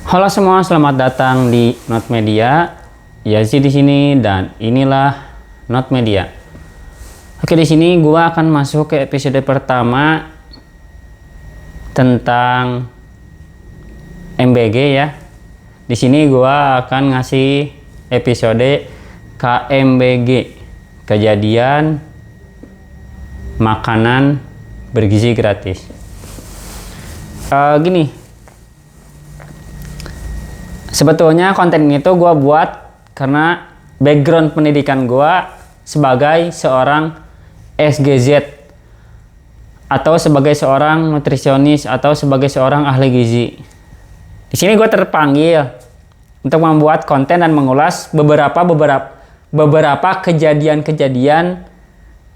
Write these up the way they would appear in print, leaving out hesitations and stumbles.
Halo semua, selamat datang di Not Media. Yazi di sini dan inilah Not Media. Oke, di sini gua akan masuk ke episode pertama tentang MBG ya. Di sini gua akan ngasih episode KMBG, kejadian makanan bergizi gratis. Gini. Sebetulnya konten ini tuh gue buat karena background pendidikan gue sebagai seorang SGZ atau sebagai seorang nutrisionis atau sebagai seorang ahli gizi. Di sini gue terpanggil untuk membuat konten dan mengulas beberapa kejadian-kejadian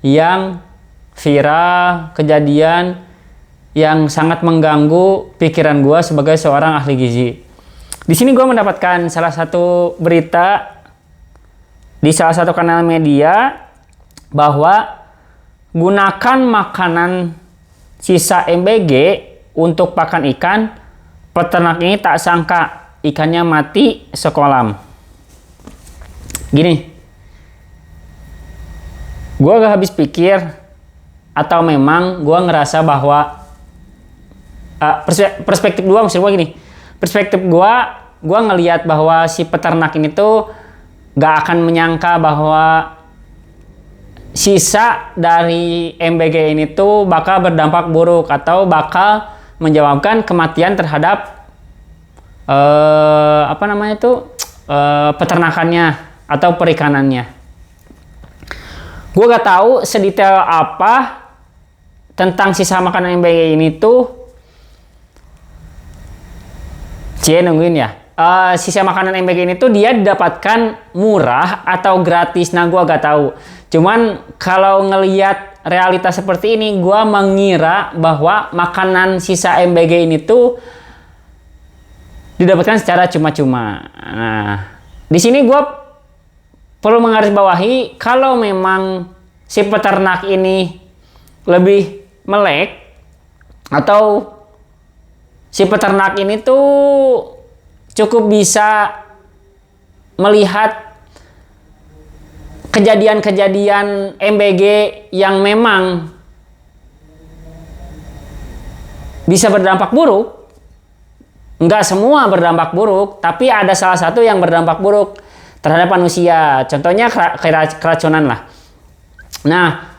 yang viral, kejadian yang sangat mengganggu pikiran gue sebagai seorang ahli gizi. Di sini gue mendapatkan salah satu berita di salah satu kanal media bahwa gunakan makanan sisa MBG untuk pakan ikan. Peternak ini tak sangka ikannya mati sekolam. Gini, gue gak habis pikir atau memang gue ngerasa bahwa perspektif gue maksud gue gini. Perspektif gue ngelihat bahwa si peternak ini tuh gak akan menyangka bahwa sisa dari MBG ini tuh bakal berdampak buruk atau bakal menyebabkan kematian terhadap peternakannya atau perikanannya. Gue gak tahu sedetail apa tentang sisa makanan MBG ini tuh. Nungguin ya. Sisa makanan MBG ini tuh dia didapatkan murah atau gratis. Nah, gua gak tahu. Cuman kalau ngelihat realitas seperti ini, gua mengira bahwa makanan sisa MBG ini tuh didapatkan secara cuma-cuma. Nah, di sini gua perlu menggarisbawahi kalau memang si peternak ini lebih melek atau si peternak ini tuh cukup bisa melihat kejadian-kejadian MBG yang memang bisa berdampak buruk. Enggak semua berdampak buruk, tapi ada salah satu yang berdampak buruk terhadap manusia. Contohnya keracunan lah. Nah,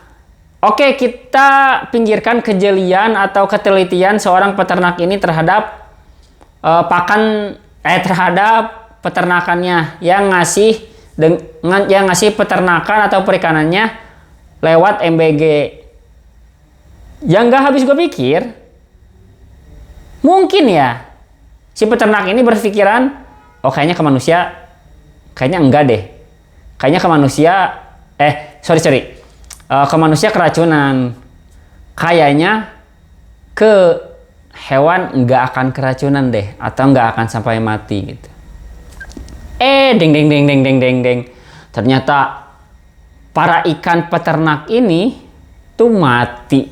oke, kita pinggirkan kejelian atau ketelitian seorang peternak ini terhadap terhadap peternakannya yang ngasih peternakan atau perikanannya lewat MBG. Yang gak habis gue pikir, mungkin ya si peternak ini berpikiran, kayaknya ke manusia, kayaknya enggak deh. Kayaknya ke manusia, ke manusia keracunan. Kayaknya ke hewan nggak akan keracunan deh, atau nggak akan sampai mati gitu. Deng. Ternyata para ikan peternak ini tuh mati,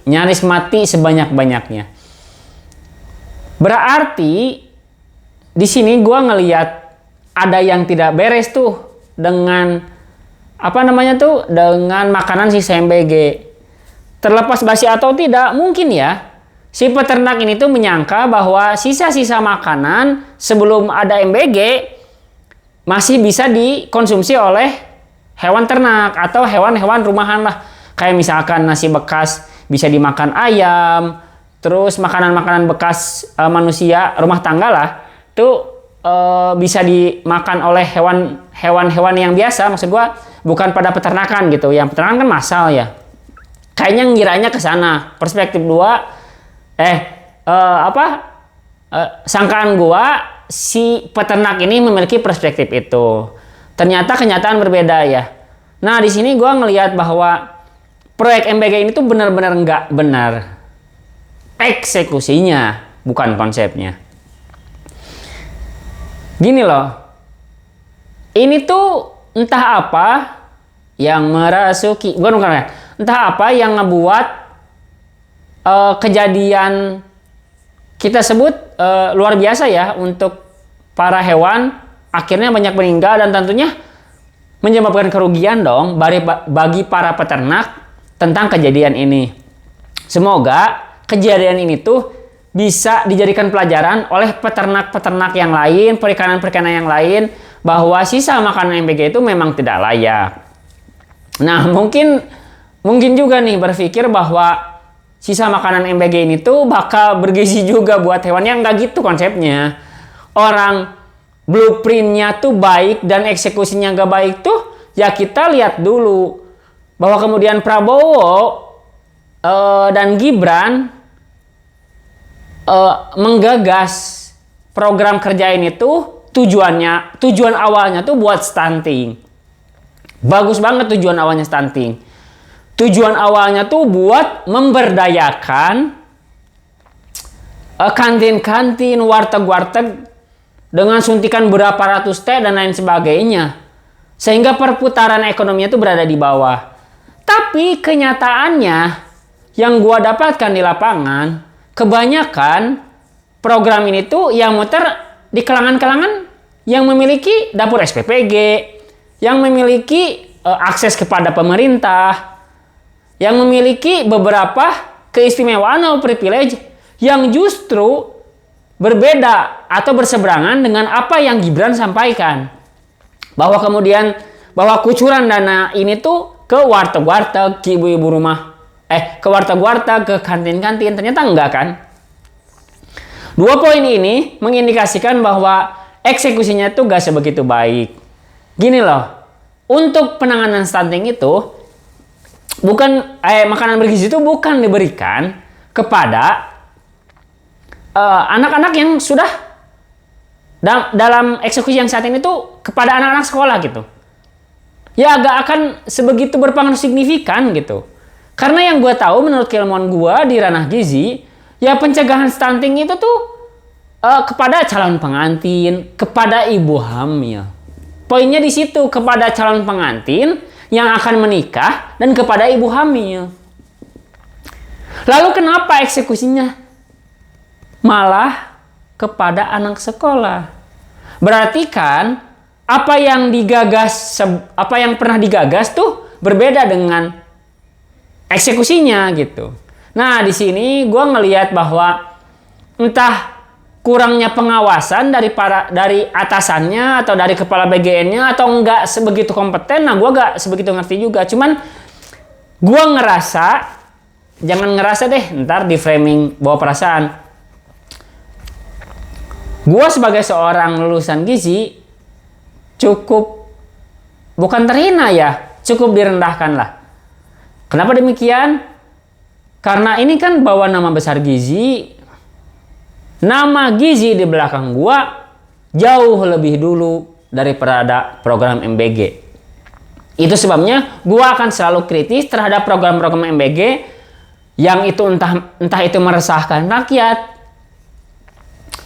nyaris mati sebanyak-banyaknya. Berarti di sini gua ngelihat ada yang tidak beres tuh dengan dengan makanan sisa MBG. Terlepas basi atau tidak, mungkin ya si peternak ini tuh menyangka bahwa sisa-sisa makanan sebelum ada MBG masih bisa dikonsumsi oleh hewan ternak atau hewan-hewan rumahan lah. Kayak misalkan nasi bekas bisa dimakan ayam, terus makanan-makanan bekas manusia rumah tangga lah tuh bisa dimakan oleh hewan-hewan yang biasa. Maksud gua bukan pada peternakan gitu. Yang peternakan kan massal ya. Kayaknya ngiranya ke sana. Perspektif dua, sangkaan gua si peternak ini memiliki perspektif itu. Ternyata kenyataan berbeda ya. Nah, di sini gua ngelihat bahwa proyek MBG ini tuh benar-benar nggak benar. Eksekusinya, bukan konsepnya. Gini loh. Ini tuh entah apa yang merasuki, entah apa yang ngebuat kejadian kita sebut luar biasa ya untuk para hewan, akhirnya banyak meninggal dan tentunya menyebabkan kerugian dong bagi para peternak tentang kejadian ini. Semoga kejadian ini tuh bisa dijadikan pelajaran oleh peternak-peternak yang lain, perikanan-perikanan yang lain, bahwa sisa makanan MBG itu memang tidak layak. Nah, mungkin juga nih berpikir bahwa sisa makanan MBG ini tuh bakal bergizi juga buat hewan. Yang nggak gitu konsepnya. Orang blueprintnya tuh baik dan eksekusinya nggak baik tuh, ya kita lihat dulu bahwa kemudian Prabowo dan Gibran menggagas program kerja ini tuh tujuan awalnya tuh buat stunting. Bagus banget tujuan awalnya stunting. Tujuan awalnya tuh buat memberdayakan kantin-kantin, warteg-warteg dengan suntikan berapa ratus T dan lain sebagainya. Sehingga perputaran ekonominya itu berada di bawah. Tapi kenyataannya yang gua dapatkan di lapangan, kebanyakan program ini tuh yang muter di kalangan-kalangan yang memiliki dapur SPPG, yang memiliki akses kepada pemerintah, yang memiliki beberapa keistimewaan atau privilege yang justru berbeda atau berseberangan dengan apa yang Gibran sampaikan. Bahwa kucuran dana ini tuh ke warteg-warteg, ke ibu-ibu rumah, ke warteg-warteg, ke kantin-kantin. Ternyata enggak kan? Dua poin ini mengindikasikan bahwa eksekusinya tuh gak sebegitu baik. Gini loh, untuk penanganan stunting itu, makanan bergizi itu bukan diberikan kepada anak-anak yang sudah dalam eksekusi yang saat ini tuh kepada anak-anak sekolah gitu. Ya agak akan sebegitu berpengaruh signifikan gitu. Karena yang gue tahu menurut keilmuan gue di ranah gizi, ya pencegahan stunting itu tuh kepada calon pengantin, kepada ibu hamil. Poinnya di situ, kepada calon pengantin yang akan menikah dan kepada ibu hamil. Lalu kenapa eksekusinya malah kepada anak sekolah? Berarti kan apa yang pernah digagas tuh berbeda dengan eksekusinya gitu. Nah, di sini gue ngelihat bahwa entah kurangnya pengawasan dari atasannya atau dari kepala BGN-nya atau enggak sebegitu kompeten. Nah, gue enggak sebegitu ngerti juga. Cuman gue jangan ngerasa deh ntar di framing bawa perasaan. Gue sebagai seorang lulusan gizi bukan terhina ya, cukup direndahkan lah. Kenapa demikian? Karena ini kan bawa nama besar gizi. Nama gizi di belakang gue jauh lebih dulu daripada program MBG. Itu sebabnya gue akan selalu kritis terhadap program-program MBG yang itu entah itu meresahkan rakyat,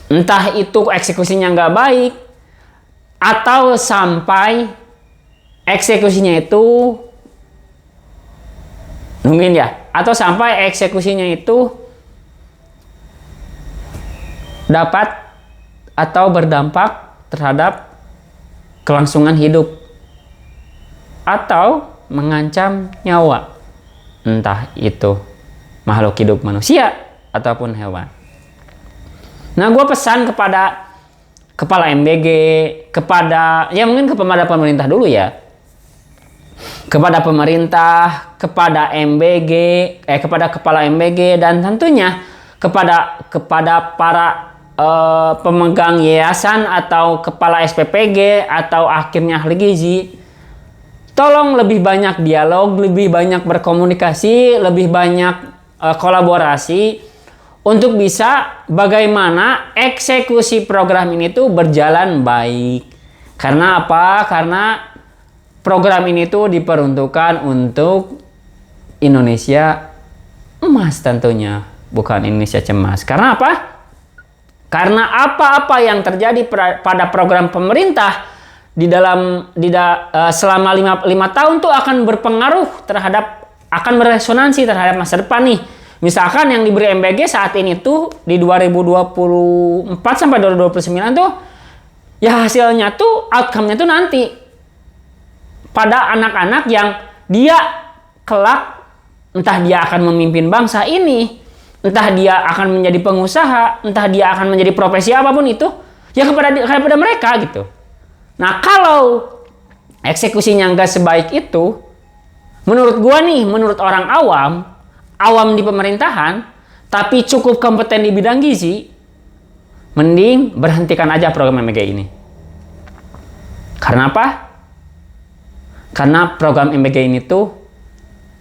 entah itu eksekusinya nggak baik, atau sampai eksekusinya itu dapat atau berdampak terhadap kelangsungan hidup atau mengancam nyawa, entah itu makhluk hidup manusia ataupun hewan. Nah, gue pesan kepada kepala MBG, mungkin kepada pemerintah dulu ya. Kepada pemerintah, kepada MBG, kepada kepala MBG, dan tentunya kepada para pemegang yayasan atau kepala SPPG atau akhirnya ahli gizi. Tolong lebih banyak dialog, lebih banyak berkomunikasi, lebih banyak kolaborasi untuk bisa bagaimana eksekusi program ini tuh berjalan baik. Karena apa? Karena program ini tuh diperuntukkan untuk Indonesia emas tentunya, bukan Indonesia cemas. Karena apa? Karena apa-apa yang terjadi pada program pemerintah selama 5 tahun tuh akan berpengaruh akan beresonansi terhadap masa depan nih. Misalkan yang diberi MBG saat ini tuh di 2024 sampai 2029 tuh ya hasilnya tuh outcome-nya tuh nanti pada anak-anak yang dia kelak entah dia akan memimpin bangsa ini, entah dia akan menjadi pengusaha, entah dia akan menjadi profesi apapun itu, ya kepada mereka gitu. Nah, kalau eksekusinya nggak sebaik itu, menurut gua nih, menurut orang awam di pemerintahan, tapi cukup kompeten di bidang gizi, mending berhentikan aja program MBG ini. Karena apa? Karena program MBG ini tuh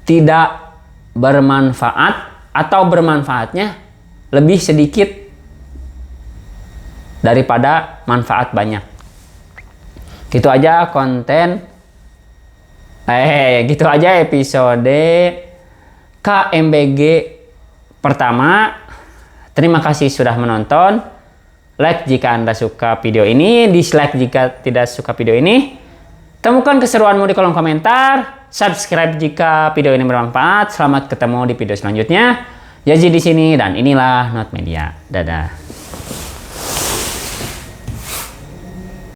tidak bermanfaat atau bermanfaatnya lebih sedikit daripada manfaat banyak. Gitu aja konten. Gitu aja episode KMBG pertama. Terima kasih sudah menonton. Like jika Anda suka video ini, dislike jika tidak suka video ini. Temukan keseruanmu di kolom komentar. Subscribe jika video ini bermanfaat. Selamat ketemu di video selanjutnya. Yazi di sini dan inilah Not Media. Dadah.